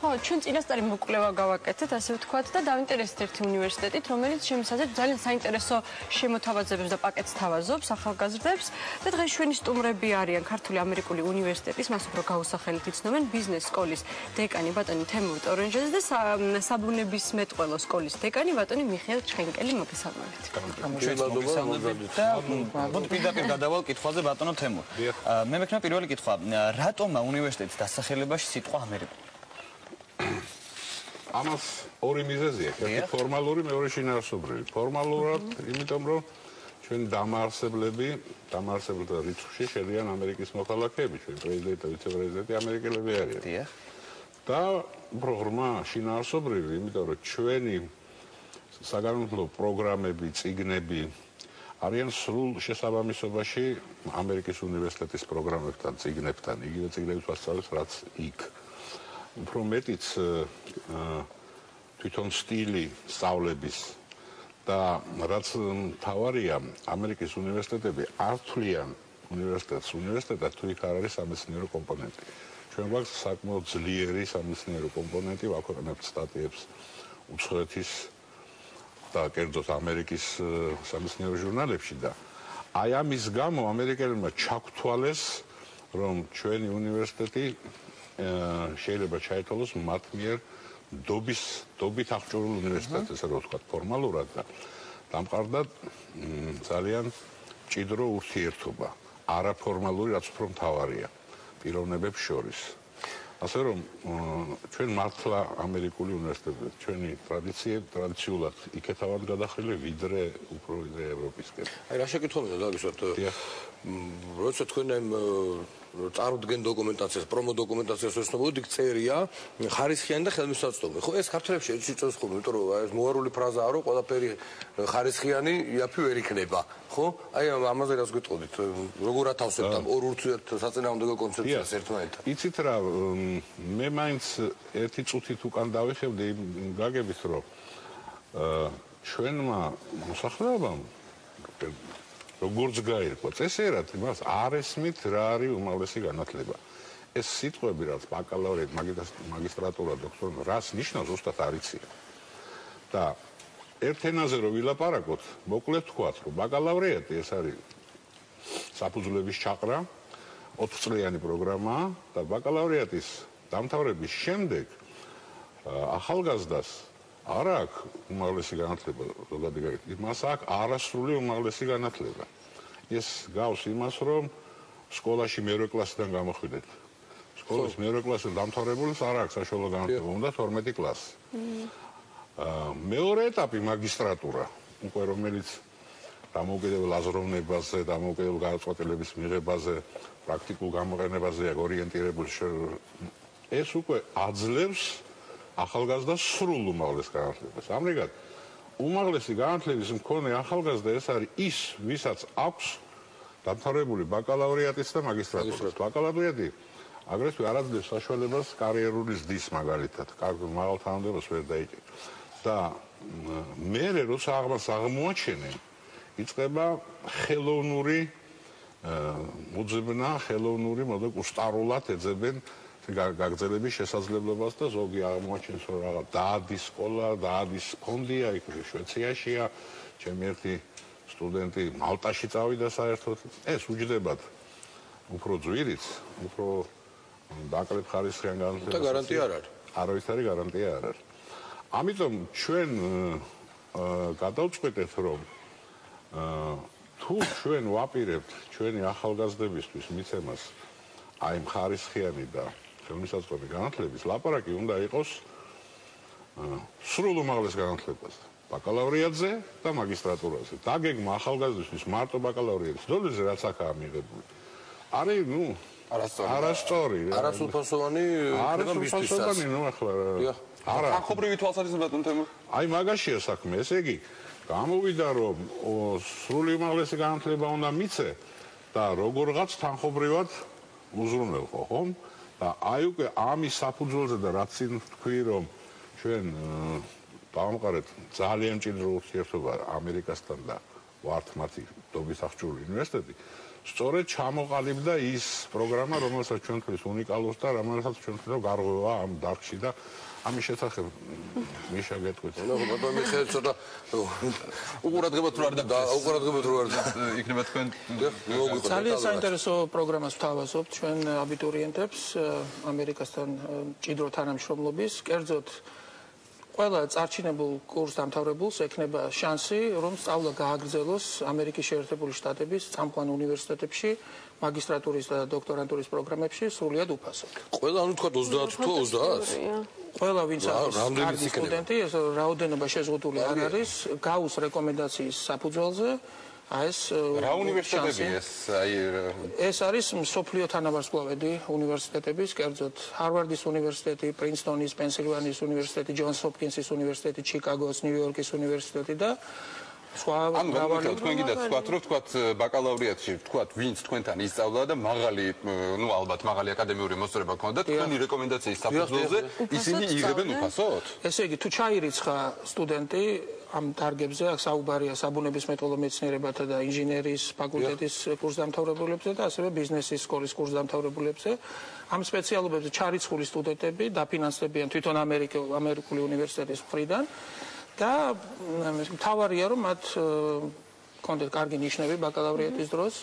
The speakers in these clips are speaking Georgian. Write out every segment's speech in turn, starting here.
ხო, ჩვენ წინასწარი მოკვლევა გავაკეთეთ, ასე ვთქვათ და დავინტერესეთ ერთი უნივერსიტეტით, რომელიც შემოსაზრდად ძალიან საინტერესო შემოთავაზებებს და პაკეტს თავაზობს ახალგაზრდებს და დღეს ჩვენი სტუმრები არიან ქართული ამერიკული უნივერსიტეტის, მას უფრო გაუსახელით იცნობენ, ბიზნეს სკოლის დეკანი ბატონი თემურ ტორენჯაძე და საბუნებისმეტყველო სკოლის დეკანი ბატონი მიხეილ ჩხენკელი. მოგესალმებით. მოდი პირდაპირ გადავალ კითხვაზე ბატონო თემურ. მე მექნება პირველი კითხვა, რატომა უნივერსიტეტის დასახელებაში სიტყვა ამერიკული? ამას ორი მიზეზია, ერთი ფორმალური, მეორე შინაარსობრივი. ფორმალურად, იმიტომ რომ ჩვენი დამაარსებელთა რიცხვში შედიან ამერიკის მოქალაქეები, ჩვენი პრეზიდენტი და ვიცე-პრეზიდენტი ამერიკელები არიან. და უფრო ღრმა შინაარსობრივი, იმიტომ რომ ჩვენი საგანმანათლებლო პროგრამები, წიგნები არიან სრულ შესაბამისობაში ამერიკის უნივერსიტეტის პროგრამებთან, წიგნებთან, იგივე წიგნების ვასწავლებს, რაც იქ. უფრო მეტიც თვითონ სტილი სწავლების და რაც მთავარია, ამერიკის უნივერსიტეტები არ თვლიან უნივერსიტეტად თუ იქ არ არის სამეცნიერო კომპონენტი. ჩვენ გვაქვს საკმაოდ ძლიერი სამეცნიერო კომპონენტი, ვაქვეყნებთ სტატიებს უცხოეთის და კერძოდ ამერიკის სამეცნიერო ჟურნალებში და აი ამის გამო ამერიკელებმა ჩაგვთვალეს, რომ ჩვენი უნივერსიტეტი შეიძლება ჩაითვალოს მათ მიერ დობით აღჭურვილ უნივერსიტეტად, ესე რომ ვთქვათ, ფორმალურად და დამყარდად ძალიან მჭიდრო ურთიერთობა, არაფორმალური, რაც უფრო მთავარია პიროვნებებს შორის. ასე რომ ჩვენ მართლა ამერიკული უნივერსიტეტები, ჩვენი ტრადიციულად იქეთავად გადახრილი ვიდრე ევროპისკენ. აი რა შეკითხვა მინდა დავისვათ. როცა თქვენ ამ წარუდგენ დოკუმენტაციას, პრომო დოკუმენტაციას ვესწრებოდით, იქ წერია ხარისხიანი და ხელმისაწვდომი. ხო, ეს ქართველებში ეწიწოს ხოლმე, იმიტომ რომ ეს მოარული ფრაზაა, რომ ყველაფერი ხარისხიანი იაფი ვერ იქნება. ხო? აი ამაზე რას გეტყოდით? როგორ ათავსებთ ამ ორ ურთიერთსაწინააღმდეგო კონცეფციას ერთმანეთთან? იცით რა, მე მაინც ერთი წუთით უკან დავიხევდი გაგებით, რომ ჩვენმა მოსახლეობამ როგორც გაირკვა წესერად, იმას არ ესმით რა არის უმაღლესი განათლება. ეს სიტყვები, რაც ბაკალავრიატი, მაგისტრატურა, დოქტორატი, რას ნიშნავს, ზუსტად არ იციან. და ერთ ენაზე რომ ვილაპარაკოთ, მოკლედ ვთქვათ, რომ ბაკალავრიატი ეს არის საფუძვლების ჩაყრა, 4 წლიანი პროგრამაა და ბაკალავრიატის დამთავრების შემდეგ ახალგაზრდას არ აქვს უმაღლესი განათლება, ზოგადი გაიგეთ, მას აქვს არასრული უმაღლესი განათლება. ეს გავს იმას, რომ სკოლაში მერვე კლასიდან გამოხვიდეთ. სკოლის მერვე კლასიდან დამთავრებულს არ აქვს საშუალო განათლება, უნდა 12 კლასი. მეორე ეტაპი მაგისტრატურა, უკვე რომელიც დამოუკიდებელ აზროვნებაზე, დამოუკიდებელ გადაწყვეტილების მიღებაზე, პრაქტიკულ გამოყენებაზე ორიენტირებული ეს უკვე აძლევს ახალგაზრდას სრულ უმაღლეს განათლებას. ამრიგად, უმაღლესი განათლების მქონე ახალგაზრდა ეს არის ის, ვისაც აქვს დამთავრებული ბაკალავრიატიც და მაგისტრატურაც. ბაკალავრიატი აგრეთვე არ აძლევს საშუალებას კარიერული ზრდის მაგალითად, მაღალ თანამდებობას ვერ დაიჭირს. და მერე როცა აღმას აღმოაჩენენ, იწყება ხელოვნური მოძებნა, ხელოვნური უსტარულად ეძებენ გაგრძელების შესაძლებლობას და ზოგი აღმოაჩენს, რომ რაღაც დაადის სკოლა, დაადის ფონდია, იქ შვეიცარიაშია, ჩემი ერთი სტუდენტი მალტაში წავიდა საერთოდ. ეს უჯდებათ უფრო ძვირიც, უფრო დაკლებ ხარისხიან განათლებას. და გარანტია არ არის. არავითარი გარანტია არ არის. ამიტომ ჩვენ გადავწყვეტეთ, რომ თუ ჩვენ ვაპირებთ ჩვენი ახალგაზრდებისთვის მიცემას აი ხარისხიანი და ხელმისაწვდომი განათლების, ლაპარაკი უნდა იყოს სრულ უმაღლეს განათლებაზე, ბაკალავრიატზე და მაგისტრატურაზე. დაგეგმა ახალგაზრდისთვის მარტო ბაკალავრიატის დონეზე, რაც აქაა მიღებული, არის არასწორი. არასრულფასოვანი არასრულფასოვანი, ახლა არა. თანხობრივი თვალსაზრისით ბატონ თემურ. აი მაგაშია საქმე, ესე იგი, გამოვიდა რომ სრული უმაღლესი განათლება უნდა მიცე და როგორღაც თანხობრივად უზრუნველყო, ხო? და აი უკვე ამის საფუძველზე და რაც წინ თქვი, რომ ჩვენ დავამყარეთ ძალიან მჭიდრო ურთიერთობა ამერიკასთან და ვართ მათი დობის აღჭურვილი უნივერსიტეტი, სწორედ ჩამოყალიბდა ის პროგრამა, რომელსაც ჩვენთვის უნიკალურს და რომელსაც ჩვენთვის გარღვევა ამ დარგში და ამის შესახებ მიშა გეტყვით. ნუ ბატონო მიხეილ ცოტა უყურადღებოთ რო არ და უყურადღებოთ რო არ და იქნება თქვენ ძალიან საინტერესო პროგრამას ვთავაზობთ ჩვენ აბიტურიენტებს ამერიკასთან მჭიდრო თანამშრომლობის. კერძოდ ყველა წარჩინებულ კურს დამთავრებულს ექნება შანსი, რომ სწავლა გააგრძელოს ამერიკის შეერთებული შტატების წამყვან უნივერსიტეტებში, მაგისტრატურის და დოქტორანტურის პროგრამებში სრულიად უფასოდ. ყველა ანუ თქვა 30 თუ 30-ს? ყველა ვინც არის კარგი სტუდენტი, ეს რაოდენობა შეზღუდული არ არის, გაუს რეკომენდაციის საფუძველზე. ეს რა უნივერსიტეტები ეს არის მსოფლიო თანავარსკვლავედი უნივერსიტეტების, კერძოდ ჰარვარდის უნივერსიტეტი, პრინსტონის, პენსილვანიის უნივერსიტეტი, ჯონს ჰოპკინსის უნივერსიტეტი, ჩიკაგოს, ნიუ-იორკის უნივერსიტეტი და სხვა მრავალი. თქვენ გინდათ ვთქვათ, რომ ვთქვათ ბაკალავრიატში, ვთქვათ, ვინც თქვენთან ისწავლა და მაღალი, ნუ ალბათ მაღალი აკადემიური მოსწრება ჰქონდათ, თქვენი რეკომენდაციის საფუძველზე ისინი იღებენ უფასოდ? ესე იგი, თუ ჩაირიცხა სტუდენტი ამ დარგებზე, აქ საუბარია საბუნებისმეტყველო მეცნიერებათა და ინჟინერიის ფაკულტეტის კურსდამთავრებულებზე და ასევე ბიზნესის სკოლის კურსდამთავრებულებზე, ამ სპეციალობებზე ჩარიცხული სტუდენტები დაფინანსდებიან თვითონ ამერიკული უნივერსიტეტის მხრიდან და მთავარია რომ მათ კონდეთ კარგი ნიშნები ბაკალავრიატის დროს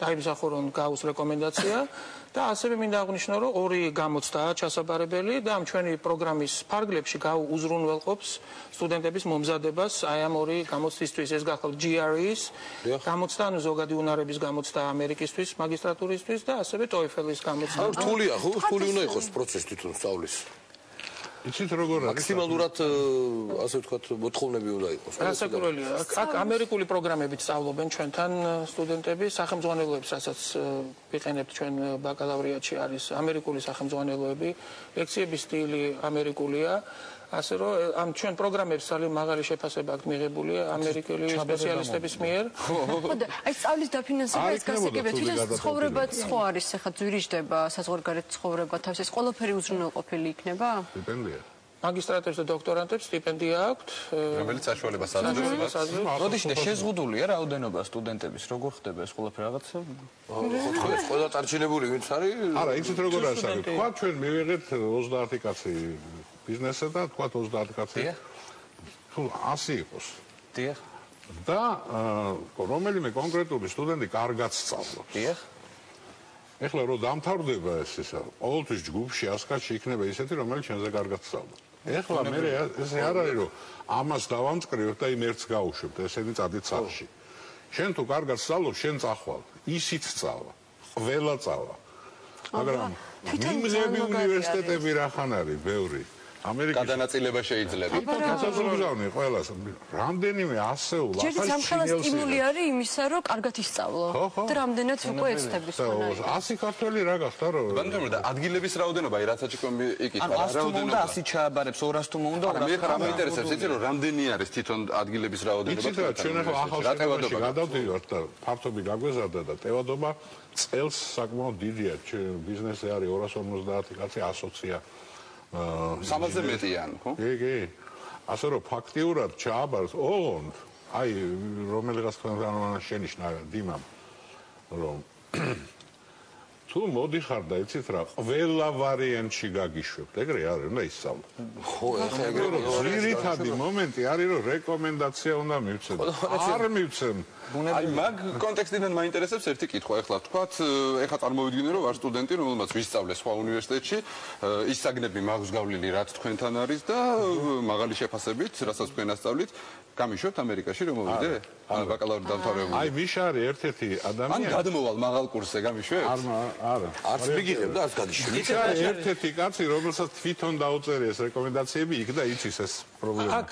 დაიმსახურონ გაუს რეკომენდაცია და ასევე მინდა აღვნიშნო რომ ორი გამოცდაა ჩასაბარებელი და ამ ჩვენი პროგრამის ფარგლებში გაუ უზრუნველყოფს სტუდენტების მომზადებას აი ამ ორი გამოცდისთვის ეს გახლავთ GRE-ის გამოცდა ანუ ზოგადი უნარების გამოცდა ამერიკისთვის მაგისტრატურისთვის და ასევე TOEFL-ის გამოცდა. რთულია ხო? რთული უნდა იყოს პროცესი თვითონ სწავლის. იცით როგორ არის? მაქსიმალურად ასე ვთქვათ მოთხოვნები უნდა იყოს. რასაკვირველია, აქ ამერიკული პროგრამებით სწავლობენ ჩვენთან სტუდენტები, სახელმძღვანელოებს, რასაც ვიყენებთ ჩვენ ბაკალავრიატში არის ამერიკული სახელმძღვანელოები, ლექციების სტილი ამერიკულია. ასე რომ ამ ჩვენ პროგრამებს ძალიან მაღალი შეფასება აქვს მიღებული ამერიკელი სპეციალისტების მიერ. ხო და აი სწავლის დაფინანსება ეს გასაგებია თვითონ ცხოვრებაც ხო არის ახლა ძვირიждება საზღვარგარეთ ცხოვრება თავს ეს ყველაფერი უზრუნველყოფილი იქნება? სტიპენდია. მაგისტრატებს და დოქტორანტებს სტიპენდია აქვთ, რომელიც საშუალებას აძლევს. როდეში და შეზღუდულია რაოდენობა სტუდენტების, როგორ ხდება ეს ყველაფერი რაღაცა? ხო, ყველა წარჩინებული ვინც არის? არა, იცით როგორ არის? თქვა ჩვენ მივიღეთ 30 კაცი ბიზნესზე და თქვა 30 კაცი თუ 100 იყოს. დიახ. და რომელიმე კონკრეტული სტუდენტი კარგად სწავლობს. დიახ. ეხლა რომ დამთავრდება ეს ისა, ყოველთვის ჯგუფში 100 კაცი იქნება ისეთი, რომელიც ჩვენზე კარგად სწავლობს. ეხლა მე ესე არ არის რომ ამას დავამწყრივებ და იმ ერთს გავუშვებ და ესენი წადით სახში. შენ თუ კარგად სწავლობ, შენ წახვალ. ისიც სწავლა. ყველა სწავლა. მაგრამ მიმღები უნივერსიტეტები რახან არის, ბევრი. ამერიკის გადანაწილება შეიძლება. გასაზრდელი ყველას რამდენიმე ასეულ ახალ შინელს სტიმული არის იმისა, რომ კარგად ისწავლო და რამდენად უკვე ეცდების ხანაა. 100 ქართველი რა გახდა რომ ბანდემ და ადგილების რაოდენობა რასაც თქვენ იკითხა რაოდენობა 100 ჩააბარებს 200 თუ უნდა მე ხარ ამაინტერესებს იცი რომ რამდენი არის თვითონ ადგილების რაოდენობა იცით რა ჩვენ ახლა ახალ შენობაში გადავდივართ და ფართობი გაგვეზარდა და ტევადობა წელს საკმაოდ დიდია ბიზნესზე არის 250 კაცი ასოცია 300-ზე მეტიან, ხო? კი. ასე რომ ფაქტიურად ჩააბარს ოღონდ, აი რომელიღაც თქვენ შენიშნა დიმამ, რომ თუ მოდიხარ და იცით რა, ყველა ვარიანტში გაგიშვებთ, ეგრე არის, უნდა ისწავლო. ხო, ახლა ეგრე ძირითადი მომენტი არის, რომ რეკომენდაცია უნდა მივცემ. არ მივცემ. აი მაგ კონტექსტიდან მაინტერესებს ერთი კითხვა. ეხლა თქვათ, ეხლა წარმოვიდგინე რომ ვარ სტუდენტი, რომელმაც ვისწავლე სხვა უნივერსიტეტში, ის საგნები მაქვს გავლილი, რაც თქვენთან არის და მაღალი შეფასებით, რასაც თქვენ ასწავლით, გამიშვებთ ამერიკაში რომ მოვიდე? ან ბაკალავრი დამთავრებული. აი მიშა არის ერთ-ერთი ადამიანი. ან გადმოვალ მაღალ კურსზე გამიშვებთ? არა. არც მიგიღებ და არც გაგიშვებ. მიშა ერთ-ერთი კაცი, რომელსაც თვითონ დაუწერია ეს რეკომენდაციები, იქ და იცის ეს პრობლემა. აქ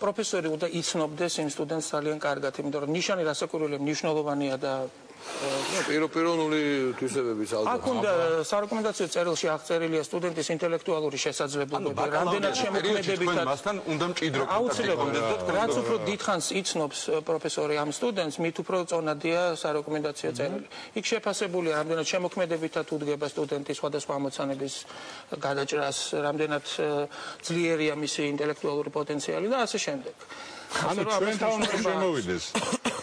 პროფესორი უნდა იცნობდეს იმ სტუდენტს ძალიან კარგად, იმიტომ რომ ნიშანი რასაკვირველია მნიშვნელოვანია და პიროვნული თვისებებიც ალბათ. აქ უნდა სარეკომენდაციო წერილში აღწერილია სტუდენტის ინტელექტუალური შესაძლებლობები, რამდენად შემოქმედებითად მასთან უნდა მჭიდრო კონტაქტი კონდეს და რაც უფრო დიდხანს იცნობს პროფესორი ამ სტუდენტს, მით უფრო წონადია სარეკომენდაციო წერილი. იქ შეფასებულია რამდენად შემოქმედებითად უდგება სტუდენტი სხვადასხვა ამოცანების გადაჭრას, რამდენად ძლიერია მისი ინტელექტუალური პოტენციალი და ასე შემდეგ. ანუ ჩვენთან უნდა შემოვიდეს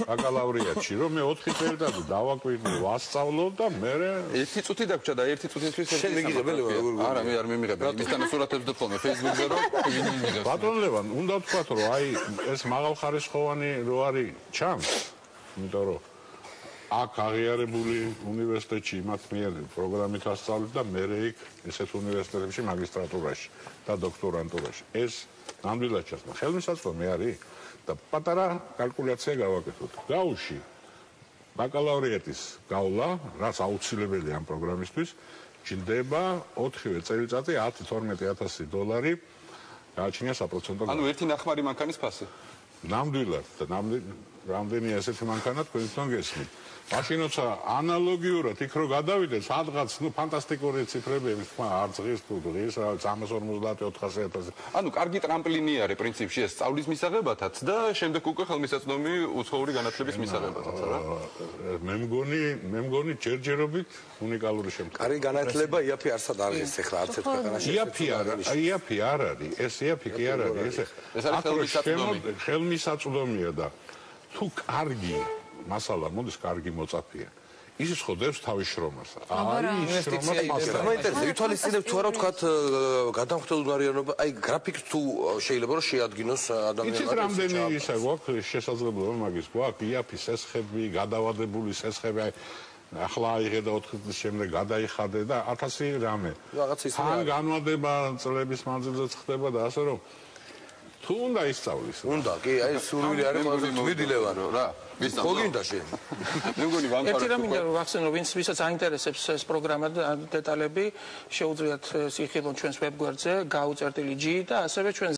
ბაკალავრიატში, რომ მე 4 წელიწადი დავაკვირდე, ვასწავლო და მე ერთი წუთი დაგვრჩა და ერთი წუთისთვის შენ მიგიღებელი ვარ? არა, მე არ მიმიღებია. მისთან სურათებს დოფლობ Facebook-ზე რომ მიმიღებს. ბატონ ლევან, უნდა ვთქვათ, რომ აი ეს მაღალხარისხოვანი რო არის ჩამს, იმიტომ რომ აქ აღიარებული უნივერსიტეტში იმათ მიერ პროგრამით ასწავლეთ და მე იქ ესეთ უნივერსიტეტებში მაგისტრატურაში და დოქტორანტურაში. ეს ნამდვილად ჩასმა. ხელმისაწვდომი არის და პატარა კალკულაცია გავაკეთოთ. გაუში ბაკალავრიატის გავლა, რაც აუცილებელია ამ პროგრამისთვის, ჩნდება 4-ვე წელიწადზე $10-12,000 გააჩნია საპროცენტო. ანუ ერთი ნახმარი მანქანის ფასი. ნამდვილად და რამდენია ესეთი მანქანა თქვენ თვითონ გესმით. მაშინ როცა ანალოგიურად იქ რო გადავიდეთ, სადღაც ფანტასტიკური ციფრები თქვა არ ზღის თუ დღეს 350-400,000. ანუ კარგი ტრამპლინი არის პრინციპში ეს სწავლის მისაღებათაც და შემდეგ უკვე ხელმისაწვდომი უცხოური განათლების მისაღებათაც რა. მე მგონი ჯერჯერობით უნიკალური შემთხვევა. კარგი განათლება იაფი არსად არის ეხლა არც ერთ ქვეყანაში. იაფი არ არის, ეს იაფი კი არ არის, ეს არის ხელმისაწვდომია და თუ კარგი მასალა მოდის კარგი მოწაფეა. ის ხოდებს თავის შრომას. არის შრომას მასალა. მაინტერესებს ითვალისწინებთ თუ არა ვთქვათ გადამხდელუნარიანობა, აი გრაფიკს თუ შეიძლება რომ შეადგინოს ადამიანს. იცით რამდენი ისა გვაქვს შესაძლებლობა მაგის გვაქვს იაფის სესხები, გადავადებული სესხები, აი ახლა აიღე და 4 წლის შემდეგ გადაიხადე და 1000 რამე. რაღაც ისე ან განმავლობა წლების მანძილზეც ხდება და ასე რომ თუ უნდა ისწავლის. უნდა, კი, აი სურვილი არის ყველაზე მიდილევან რა. ხო გინდა შენ? მე მგონი ვამფარებ. ერთი რამ მინდა რომ ვახსენო, ვისაც აინტერესებს ეს პროგრამა და დეტალები, შეუძლიათ სიხილონ ჩვენს ვებგვერდზე, გაუწერტილი G და ასევე ჩვენ